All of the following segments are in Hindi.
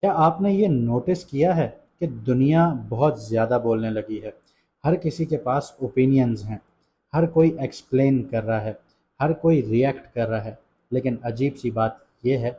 क्या आपने ये नोटिस किया है कि दुनिया बहुत ज़्यादा बोलने लगी है? हर किसी के पास ओपिनियंस हैं, हर कोई एक्सप्लेन कर रहा है, हर कोई रिएक्ट कर रहा है, लेकिन अजीब सी बात ये है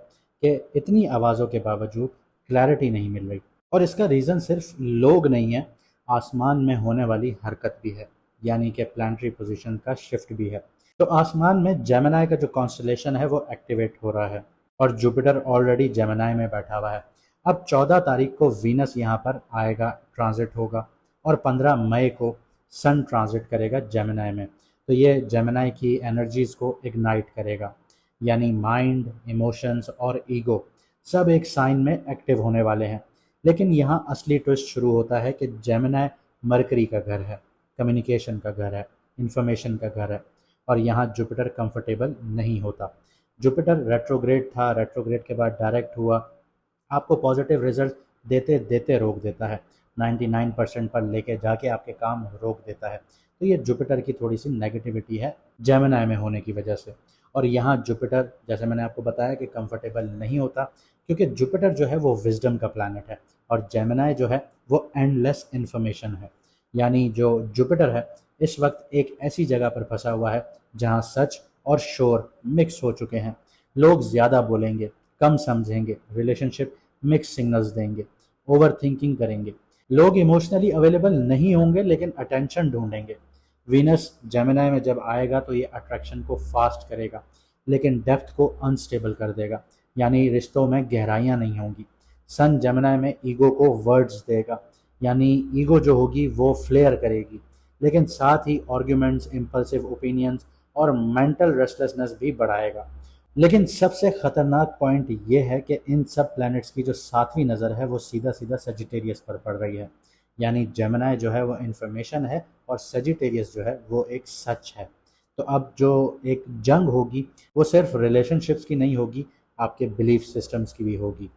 कि इतनी आवाज़ों के बावजूद क्लैरिटी नहीं मिल रही। और इसका रीज़न सिर्फ लोग नहीं है, आसमान में होने वाली हरकत भी है, यानी कि प्लानिटरी पोजीशन का शिफ्ट भी है। तो आसमान में जेमिनी का जो कॉन्स्टलेशन है वो एक्टिवेट हो रहा है और जुपिटर ऑलरेडी जेमिनी में बैठा हुआ है। अब 14 तारीख को वीनस यहाँ पर आएगा, ट्रांजिट होगा, और 15 मई को सन ट्रांजिट करेगा जेमिनी में। तो ये जेमिनी की एनर्जीज को इग्नाइट करेगा, यानी माइंड, इमोशंस और ईगो सब एक साइन में एक्टिव होने वाले हैं। लेकिन यहाँ असली ट्विस्ट शुरू होता है कि जेमिनी मरकरी का घर है, कम्युनिकेशन का घर है, इंफॉर्मेशन का घर है, और यहाँ जुपिटर कंफर्टेबल नहीं होता। जुपिटर रेट्रोग्रेड था, रेट्रोग्रेड के बाद डायरेक्ट हुआ, आपको पॉजिटिव रिजल्ट देते देते रोक देता है, 99% पर लेके जाके आपके काम रोक देता है। तो ये जुपिटर की थोड़ी सी नेगेटिविटी है जेमिनी में होने की वजह से। और यहाँ जुपिटर, जैसे मैंने आपको बताया, कि कंफर्टेबल नहीं होता, क्योंकि जुपिटर जो है वो विजडम का प्लैनेट है और जेमिनी जो है वो एंडलेस इन्फॉर्मेशन है। यानी जो जुपिटर है इस वक्त एक ऐसी जगह पर फंसा हुआ है जहाँ सच और शोर मिक्स हो चुके हैं। लोग ज़्यादा बोलेंगे, कम समझेंगे, रिलेशनशिप मिक्स सिग्नल्स देंगे, ओवर थिंकिंग करेंगे। लोग इमोशनली अवेलेबल नहीं होंगे लेकिन अटेंशन ढूंढेंगे। वीनस जेमिनी में जब आएगा तो ये अट्रैक्शन को फास्ट करेगा लेकिन डेप्थ को अनस्टेबल कर देगा, यानी रिश्तों में गहराइयाँ नहीं होंगी। सन जेमिनी में ईगो को वर्ड्स देगा, यानी ईगो जो होगी वो फ्लेयर करेगी, लेकिन साथ ही आर्ग्यूमेंट्स, इम्पल्सिव ओपिनियंस और मेंटल रेस्टलेसनेस भी बढ़ाएगा। लेकिन सबसे खतरनाक पॉइंट ये है कि इन सब प्लैनेट्स की जो सातवीं नज़र है वो सीधा सीधा सजिटेरियस पर पड़ रही है। यानी जेमिनी जो है वो इन्फॉर्मेशन है और सजिटेरियस जो है वो एक सच है। तो अब जो एक जंग होगी वो सिर्फ रिलेशनशिप्स की नहीं होगी, आपके बिलीफ सिस्टम्स की भी होगी।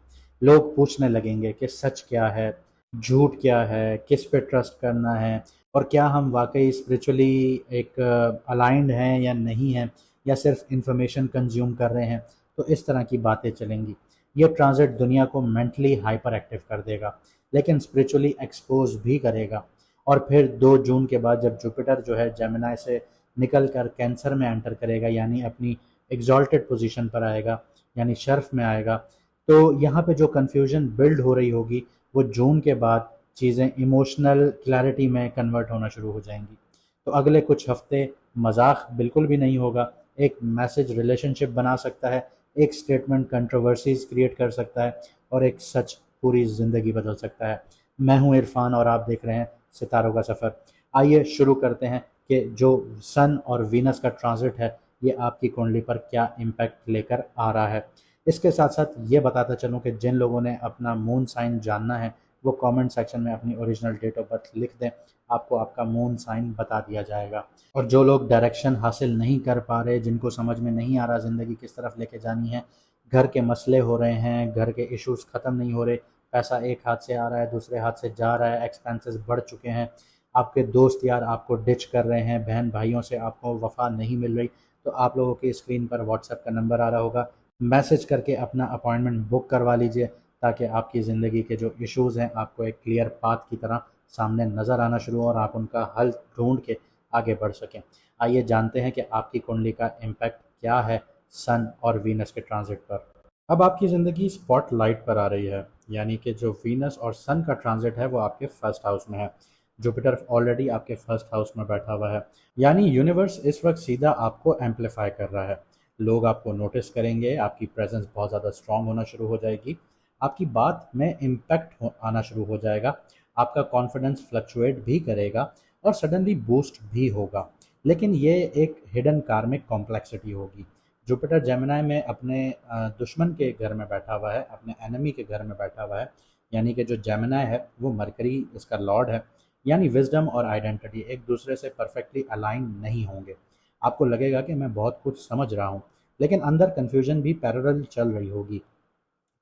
लोग पूछने लगेंगे कि सच क्या है, झूठ क्या है, किस पे ट्रस्ट करना है, और क्या हम वाकई स्पिरिचुअली एक अलाइंड हैं या नहीं हैं, या सिर्फ इंफॉर्मेशन कंज्यूम कर रहे हैं। तो इस तरह की बातें चलेंगी। ये ट्रांजिट दुनिया को मेंटली हाइपर एक्टिव कर देगा लेकिन स्पिरिचुअली एक्सपोज भी करेगा। और फिर 2 जून के बाद जब जुपिटर जो है जेमिनी से निकल कर कैंसर में एंटर करेगा, यानी अपनी एग्जॉल्टेड पोजीशन पर आएगा, यानी शर्फ में आएगा, तो यहाँ पे जो कन्फ्यूजन बिल्ड हो रही होगी वो जून के बाद चीज़ें इमोशनल क्लैरिटी में कन्वर्ट होना शुरू हो जाएंगी। तो अगले कुछ हफ्ते मजाक बिल्कुल भी नहीं होगा, एक मैसेज रिलेशनशिप बना सकता है, एक स्टेटमेंट कंट्रोवर्सीज क्रिएट कर सकता है, और एक सच पूरी ज़िंदगी बदल सकता है। मैं हूं इरफान और आप देख रहे हैं सितारों का सफ़र। आइए शुरू करते हैं कि जो सन और वीनस का ट्रांजिट है ये आपकी कुंडली पर क्या इम्पैक्ट लेकर आ रहा है। इसके साथ साथ ये बताता चलूँ कि जिन लोगों ने अपना मून साइन जानना है वो कमेंट सेक्शन में अपनी ओरिजिनल डेट ऑफ बर्थ लिख दें, आपको आपका मून साइन बता दिया जाएगा। और जो लोग डायरेक्शन हासिल नहीं कर पा रहे, जिनको समझ में नहीं आ रहा ज़िंदगी किस तरफ लेके जानी है, घर के मसले हो रहे हैं, घर के इश्यूज ख़त्म नहीं हो रहे, पैसा एक हाथ से आ रहा है दूसरे हाथ से जा रहा है, एक्सपेंसेस बढ़ चुके हैं, आपके दोस्त यार आपको डिच कर रहे हैं, बहन भाइयों से आपको वफा नहीं मिल रही, तो आप लोगों की स्क्रीन पर व्हाट्सएप का नंबर आ रहा होगा, मैसेज करके अपना अपॉइंटमेंट बुक करवा लीजिए, ताकि आपकी ज़िंदगी के जो इश्यूज़ हैं आपको एक क्लियर पाथ की तरह सामने नज़र आना शुरू हो और आप उनका हल ढूंढ के आगे बढ़ सकें। आइए जानते हैं कि आपकी कुंडली का इम्पैक्ट क्या है सन और वीनस के ट्रांजिट पर। अब आपकी ज़िंदगी स्पॉटलाइट पर आ रही है, यानी कि जो वीनस और सन का ट्रांजिट है वो आपके फर्स्ट हाउस में है। जुपिटर ऑलरेडी आपके फर्स्ट हाउस में बैठा हुआ है, यानी यूनिवर्स इस वक्त सीधा आपको एम्पलीफाई कर रहा है। लोग आपको नोटिस करेंगे, आपकी प्रेजेंस बहुत ज़्यादा स्ट्रांग होना शुरू हो जाएगी, आपकी बात में इम्पैक्ट आना शुरू हो जाएगा, आपका कॉन्फिडेंस फ्लक्चुएट भी करेगा और सडनली बूस्ट भी होगा। लेकिन ये एक हिडन कार्मिक कॉम्प्लेक्सिटी होगी। जुपिटर जेमिनी में अपने दुश्मन के घर में बैठा हुआ है, अपने एनिमी के घर में बैठा हुआ है, यानी कि जो जेमिनी है वो मरकरी इसका लॉर्ड है, यानी विजडम और आइडेंटिटी एक दूसरे से परफेक्टली अलाइन नहीं होंगे। आपको लगेगा कि मैं बहुत कुछ समझ रहा हूँ, लेकिन अंदर कन्फ्यूजन भी पैरेलल चल रही होगी।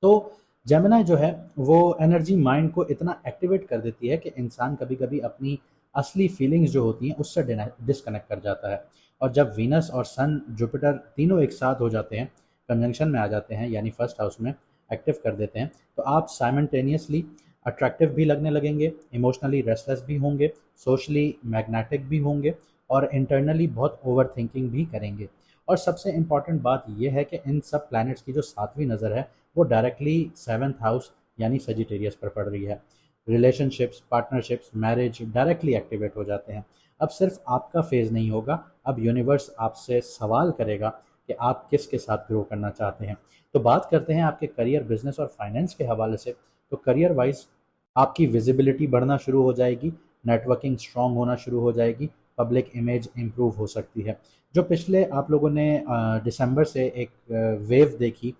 तो जेमिनी जो है वो एनर्जी माइंड को इतना एक्टिवेट कर देती है कि इंसान कभी कभी अपनी असली फीलिंग्स जो होती हैं उससे डिस्कनेक्ट कर जाता है। और जब वीनस और सन जुपिटर तीनों एक साथ हो जाते हैं, कंजंक्शन में आ जाते हैं, यानी फर्स्ट हाउस में, एक्टिव कर देते हैं, तो आप साइमल्टेनियसली अट्रैक्टिव भी लगने लगेंगे, इमोशनली रेस्टलेस भी होंगे, सोशली मैग्नेटिक भी होंगे और इंटरनली बहुत ओवर थिंकिंग भी करेंगे। और सबसे इम्पॉर्टेंट बात यह है कि इन सब प्लैनेट्स की जो सातवीं नज़र है वो डायरेक्टली सेवन्थ हाउस यानी सजिटेरियस पर पड़ रही है। Relationships, partnerships, marriage directly activate हो जाते हैं। अब सिर्फ आपका फेज़ नहीं होगा, अब यूनिवर्स आपसे सवाल करेगा कि आप किसके साथ ग्रो करना चाहते हैं। तो बात करते हैं आपके करियर, बिजनेस और फाइनेंस के हवाले से। तो करियर वाइज आपकी विजिबिलिटी बढ़ना शुरू हो जाएगी, नेटवर्किंग स्ट्रांग होना शुरू हो जाएगी, पब्लिक इमेज इंप्रूव हो सकती है। जो पिछले आप लोगों ने दिसंबर से एक वेव देखी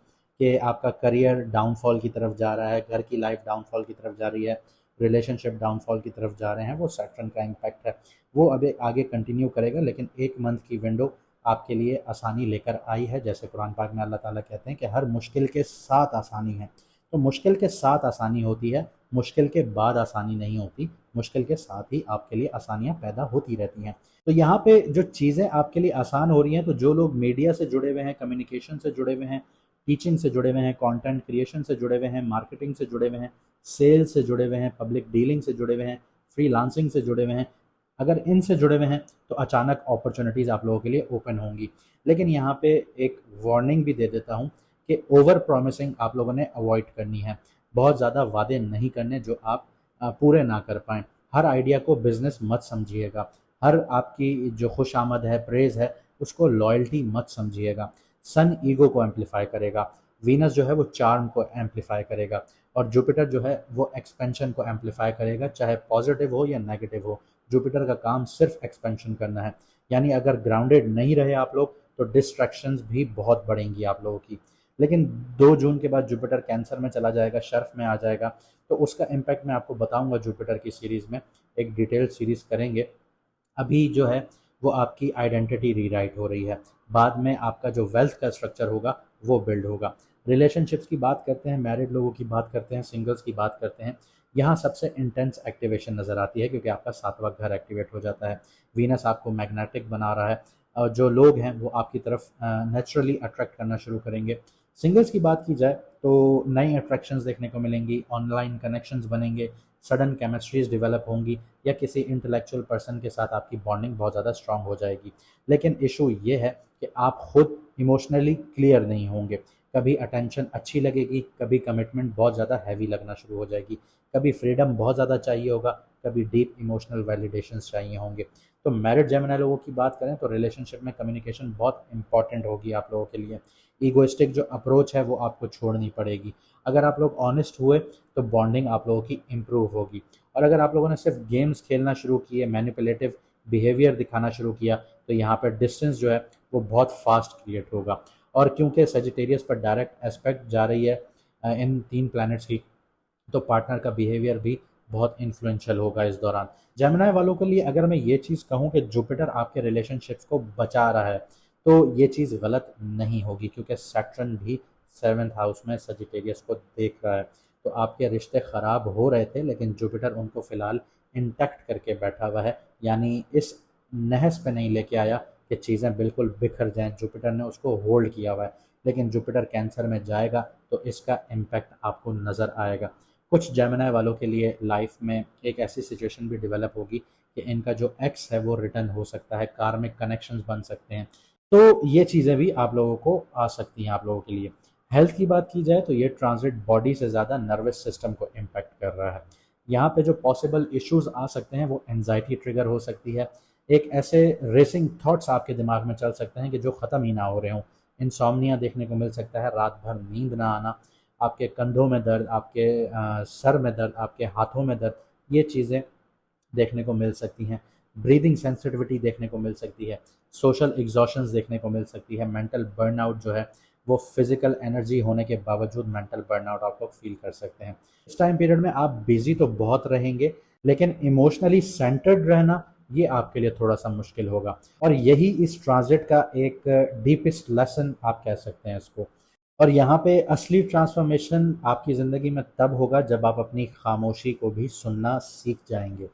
कि आपका करियर डाउनफॉल की तरफ जा रहा है, घर की लाइफ डाउनफॉल की तरफ जा रही है, रिलेशनशिप डाउनफॉल की तरफ जा रहे हैं, वो सैटर्न का इम्पैक्ट है। वो अभी आगे कंटिन्यू करेगा, लेकिन एक मंथ की विंडो आपके लिए आसानी लेकर आई है। जैसे कुरान पाक में अल्लाह ताला कहते हैं कि हर मुश्किल के साथ आसानी है। तो मुश्किल के साथ आसानी होती है, मुश्किल के बाद आसानी नहीं होती। मुश्किल के साथ ही आपके लिए आसानियाँ पैदा होती रहती हैं। तो यहाँ पे जो चीज़ें आपके लिए आसान हो रही हैं, तो जो लोग मीडिया से जुड़े हुए हैं, कम्युनिकेशन से जुड़े हुए हैं, टीचिंग से जुड़े हुए हैं, कंटेंट क्रिएशन से जुड़े हुए हैं, मार्केटिंग से जुड़े हुए हैं, सेल्स से जुड़े हुए हैं, पब्लिक डीलिंग से जुड़े हुए हैं, फ्रीलांसिंग से जुड़े हुए हैं, अगर इनसे जुड़े हुए हैं तो अचानक अपॉर्चुनिटीज़ आप लोगों के लिए ओपन होंगी। लेकिन यहाँ पे एक वार्निंग भी दे देता हूँ कि ओवर प्रॉमिसिंग आप लोगों ने अवॉइड करनी है। बहुत ज़्यादा वादे नहीं करने जो आप पूरे ना कर पाएँ। हर आइडिया को बिज़नेस मत समझिएगा। हर आपकी जो खुशामद है, प्रेज़ है, उसको लॉयल्टी मत समझिएगा। सन ईगो को एम्प्लीफाई करेगा, वीनस जो है वो चार्म को एम्प्लीफाई करेगा और जुपिटर जो है वो एक्सपेंशन को एम्प्लीफाई करेगा, चाहे पॉजिटिव हो या नेगेटिव हो। जुपिटर का काम सिर्फ एक्सपेंशन करना है। यानी अगर ग्राउंडेड नहीं रहे आप लोग तो डिस्ट्रैक्शंस भी बहुत बढ़ेंगी आप लोगों की। लेकिन 2 जून के बाद जुपिटर कैंसर में चला जाएगा, शर्फ में आ जाएगा, तो उसका इम्पैक्ट मैं आपको बताऊंगा जुपिटर की सीरीज़ में, एक डिटेल सीरीज़ करेंगे। अभी जो है वो आपकी आइडेंटिटी रीराइट हो रही है, बाद में आपका जो वेल्थ का स्ट्रक्चर होगा वो बिल्ड होगा। रिलेशनशिप्स की बात करते हैं, मैरिड लोगों की बात करते हैं, सिंगल्स की बात करते हैं। यहाँ सबसे इंटेंस एक्टिवेशन नज़र आती है क्योंकि आपका सातवां घर एक्टिवेट हो जाता है। वीनस आपको मैग्नेटिक बना रहा है और जो लोग हैं वो आपकी तरफ नेचुरली अट्रैक्ट करना शुरू करेंगे। सिंगल्स की बात की जाए तो नई अट्रैक्शंस देखने को मिलेंगी, ऑनलाइन कनेक्शंस बनेंगे, सडन केमिस्ट्रीज डेवलप होंगी या किसी इंटेलेक्चुअल पर्सन के साथ आपकी बॉन्डिंग बहुत ज़्यादा स्ट्रांग हो जाएगी। लेकिन इशू ये है कि आप खुद इमोशनली क्लियर नहीं होंगे। कभी अटेंशन अच्छी लगेगी, कभी कमिटमेंट बहुत ज़्यादा हैवी लगना शुरू हो जाएगी, कभी फ्रीडम बहुत ज़्यादा चाहिए होगा, कभी डीप इमोशनल वैलिडेशंस चाहिए होंगे। तो मैरिड जेमिनी लोगों की बात करें तो रिलेशनशिप में कम्युनिकेशन बहुत इंपॉर्टेंट होगी आप लोगों के लिए। ईगोइस्टिक जो अप्रोच है वो आपको छोड़नी पड़ेगी। अगर आप लोग ऑनेस्ट हुए तो बॉन्डिंग आप लोगों की इम्प्रूव होगी। और अगर आप लोगों ने सिर्फ गेम्स खेलना शुरू किए, मैनिपुलेटिव बिहेवियर दिखाना शुरू किया, तो यहाँ पर डिस्टेंस जो है वो बहुत फास्ट क्रिएट होगा। और क्योंकि सजिटेरियस पर डायरेक्ट एस्पेक्ट जा रही है इन 3 प्लैनेट्स की, तो पार्टनर का बिहेवियर भी बहुत इन्फ्लुएंशियल होगा इस दौरान। जेमिनी वालों के लिए अगर मैं ये चीज़ कहूँ कि जुपिटर आपके रिलेशनशिप्स को बचा रहा है, तो ये चीज़ गलत नहीं होगी क्योंकि सैटर्न भी 7th हाउस में सजिटेरियस को देख रहा है। तो आपके रिश्ते ख़राब हो रहे थे लेकिन जुपिटर उनको फ़िलहाल इंटैक्ट करके बैठा हुआ है, यानी इस नहस पे नहीं लेके आया कि चीज़ें बिल्कुल बिखर जाएं। जुपिटर ने उसको होल्ड किया हुआ है, लेकिन जुपिटर कैंसर में जाएगा तो इसका इम्पैक्ट आपको नज़र आएगा। कुछ जेमिनी वालों के लिए लाइफ में एक ऐसी सिचुएशन भी डेवलप होगी कि इनका जो एक्स है वो रिटर्न हो सकता है, कार्मिक कनेक्शंस बन सकते हैं। तो ये चीज़ें भी आप लोगों को आ सकती हैं आप लोगों के लिए। हेल्थ की बात की जाए तो ये ट्रांजिट बॉडी से ज़्यादा नर्वस सिस्टम को इम्पैक्ट कर रहा है। यहाँ पे जो पॉसिबल इश्यूज आ सकते हैं वो एंजाइटी ट्रिगर हो सकती है। एक ऐसे रेसिंग थॉट्स आपके दिमाग में चल सकते हैं कि जो ख़त्म ही ना हो रहे हों। इंसोम्निया देखने को मिल सकता है, रात भर नींद ना आना, आपके कंधों में दर्द, आपके सर में दर्द, आपके हाथों में दर्द, ये चीज़ें देखने को मिल सकती हैं। ब्रीदिंग सेंसिटिविटी देखने को मिल सकती है, सोशल एग्जॉशंस देखने को मिल सकती है, मेंटल बर्नआउट जो है वो फिजिकल एनर्जी होने के बावजूद मेंटल बर्नआउट आप लोग फील कर सकते हैं। इस टाइम पीरियड में आप बिजी तो बहुत रहेंगे लेकिन इमोशनली सेंटर्ड रहना ये आपके लिए थोड़ा सा मुश्किल होगा। और यही इस ट्रांजिट का एक डीपेस्ट लेसन आप कह सकते हैं इसको। और यहाँ पे असली ट्रांसफॉर्मेशन आपकी ज़िंदगी में तब होगा जब आप अपनी खामोशी को भी सुनना सीख जाएंगे।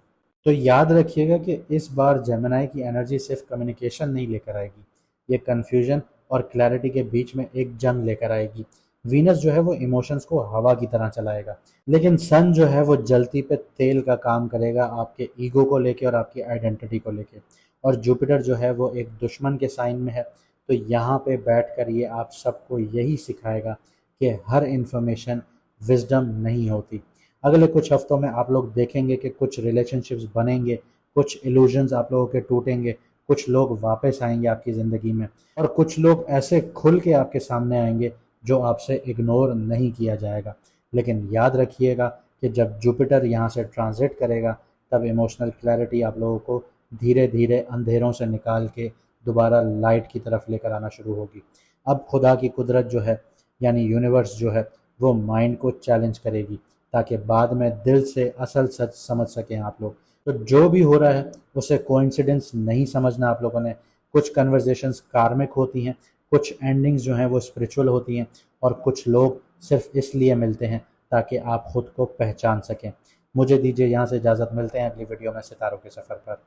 तो याद रखिएगा कि इस बार जेमिनी की एनर्जी सिर्फ कम्युनिकेशन नहीं लेकर आएगी, ये कन्फ्यूजन और क्लैरिटी के बीच में एक जंग लेकर आएगी। वीनस जो है वो इमोशंस को हवा की तरह चलाएगा, लेकिन सन जो है वो जलती पे तेल का काम करेगा आपके ईगो को लेके और आपकी आइडेंटिटी को लेके। और जुपिटर जो है वो एक दुश्मन के साइन में है, तो यहाँ पे बैठ कर ये आप सबको यही सिखाएगा कि हर इन्फॉर्मेशन विजडम नहीं होती। अगले कुछ हफ्तों में आप लोग देखेंगे कि कुछ रिलेशनशिप्स बनेंगे, कुछ इल्यूजन्स आप लोगों के टूटेंगे, कुछ लोग वापस आएंगे आपकी ज़िंदगी में, और कुछ लोग ऐसे खुल के आपके सामने आएंगे जो आपसे इग्नोर नहीं किया जाएगा। लेकिन याद रखिएगा कि जब जुपिटर यहाँ से ट्रांजिट करेगा तब इमोशनल क्लैरिटी आप लोगों को धीरे धीरे अंधेरों से निकाल के दोबारा लाइट की तरफ लेकर आना शुरू होगी। अब खुदा की कुदरत जो है, यानी यूनिवर्स जो है, वो माइंड को चैलेंज करेगी ताकि बाद में दिल से असल सच समझ सकें आप लोग। तो जो भी हो रहा है उसे कोइंसिडेंस नहीं समझना आप लोगों ने। कुछ कन्वर्जेशंस कार्मिक होती हैं, कुछ एंडिंग्स जो हैं वो स्पिरिचुअल होती हैं, और कुछ लोग सिर्फ इसलिए मिलते हैं ताकि आप खुद को पहचान सकें। मुझे दीजिए यहाँ से इजाज़त, मिलते हैं अगली वीडियो में सितारों के सफ़र पर।